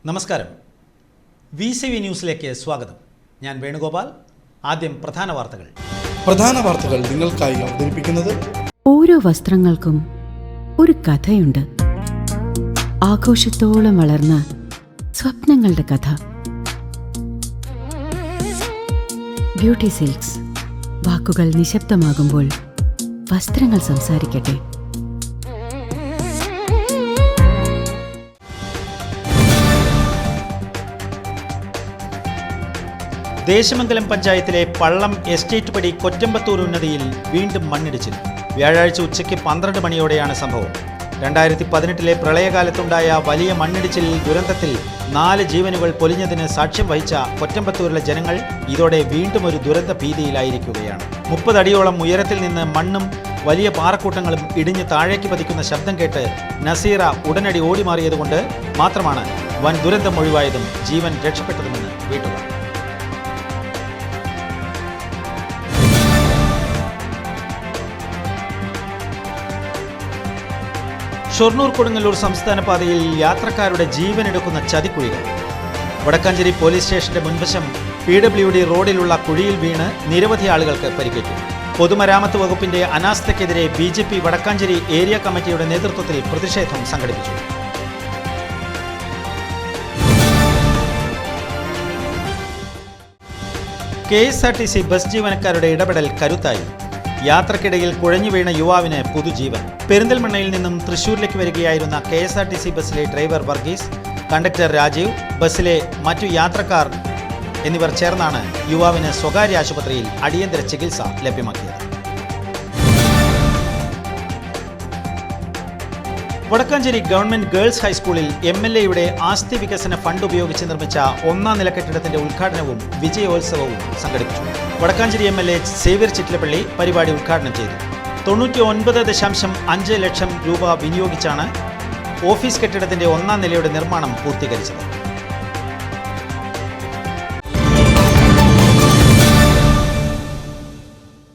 നമസ്കാരം. VCV ന്യൂസിലേക്ക് സ്വാഗതം. ഞാൻ വേണുഗോപാൽ. ആദ്യം പ്രധാന വാർത്തകൾ നിങ്ങൾക്കായി അവതരിപ്പിക്കുന്നത് ഓരോ വസ്ത്രങ്ങൾക്കും ഒരു കഥയുണ്ട്. ആഘോഷത്തോളം വളർന്ന സ്വപ്നങ്ങളുടെ കഥ. Beauty silks. വാക്കുകൾ നിശബ്ദമാകുമ്പോൾ വസ്ത്രങ്ങൾ സംസാരിക്കട്ടെ. ദേശമംഗലം പഞ്ചായത്തിലെ പള്ളം എസ്റ്റേറ്റ് പടി കൊറ്റമ്പത്തൂർ ഉന്നതിയിൽ വീണ്ടും മണ്ണിടിച്ചിൽ. വ്യാഴാഴ്ച ഉച്ചയ്ക്ക് 12 മണിയോടെയാണ് സംഭവം. 2018 പ്രളയകാലത്തുണ്ടായ വലിയ മണ്ണിടിച്ചിലിൽ ദുരന്തത്തിൽ 4 ജീവനുകൾ പൊലിഞ്ഞതിന് സാക്ഷ്യം വഹിച്ച കൊറ്റമ്പത്തൂരിലെ ജനങ്ങൾ ഇതോടെ വീണ്ടും ഒരു ദുരന്ത ഭീതിയിലായിരിക്കുകയാണ്. 30 അടിയോളം ഉയരത്തിൽ നിന്ന് മണ്ണും വലിയ പാറക്കൂട്ടങ്ങളും ഇടിഞ്ഞ് താഴേക്ക് പതിക്കുന്ന ശബ്ദം കേട്ട് നസീറ ഉടനടി ഓടിമാറിയതുകൊണ്ട് മാത്രമാണ് വൻ ദുരന്തം ഒഴിവായതും ജീവൻ രക്ഷപ്പെട്ടതുമെന്ന് വീട്ടുകാർ. ഷൊർണൂർ കൊടുങ്ങല്ലൂർ സംസ്ഥാന പാതയിൽ യാത്രക്കാരുടെ ജീവനെടുക്കുന്ന ചതിക്കുഴികൾ. വടക്കാഞ്ചേരി പോലീസ് സ്റ്റേഷന്റെ മുൻവശം PWD റോഡിലുള്ള കുഴിയിൽ വീണ് നിരവധി ആളുകൾക്ക് പരിക്കേറ്റു. പൊതുമരാമത്ത് വകുപ്പിന്റെ അനാസ്ഥയ്ക്കെതിരെ BJP വടക്കാഞ്ചേരി ഏരിയ കമ്മിറ്റിയുടെ നേതൃത്വത്തിൽ പ്രതിഷേധം സംഘടിപ്പിച്ചു. KSRTC ബസ് ജീവനക്കാരുടെ ഇടപെടൽ കരുത്തായി. യാത്രക്കിടയിൽ കുഴഞ്ഞു വീണ യുവാവിന് പുതുജീവൻ. പെരിന്തൽമണ്ണയിൽ നിന്നും തൃശൂരിലേക്ക് വരികയായിരുന്ന KSRTC ബസ്സിലെ ഡ്രൈവർ വർഗീസ്, കണ്ടക്ടർ രാജീവ്, ബസ്സിലെ മറ്റു യാത്രക്കാർ എന്നിവർ ചേർന്നാണ് യുവാവിന് സ്വകാര്യ ആശുപത്രിയിൽ അടിയന്തര ചികിത്സ ലഭ്യമാക്കിയത്. വടക്കാഞ്ചേരി ഗവൺമെന്റ് ഗേൾസ് ഹൈസ്കൂളിൽ MLAയുടെ ആസ്തി വികസന ഫണ്ട് ഉപയോഗിച്ച് നിർമ്മിച്ച 1ാം നില കെട്ടിടത്തിന്റെ ഉദ്ഘാടനവും വിജയോത്സവവും സംഘടിപ്പിച്ചു. വടക്കാഞ്ചേരി MLA സേവ്യർ ചിറ്റിലപ്പള്ളി പരിപാടി ഉദ്ഘാടനം ചെയ്തു. 99.5 ലക്ഷം രൂപ വിനിയോഗിച്ചാണ് ഓഫീസ് കെട്ടിടത്തിന്റെ 1ാം നിലയുടെ നിർമ്മാണം പൂർത്തീകരിച്ചത്.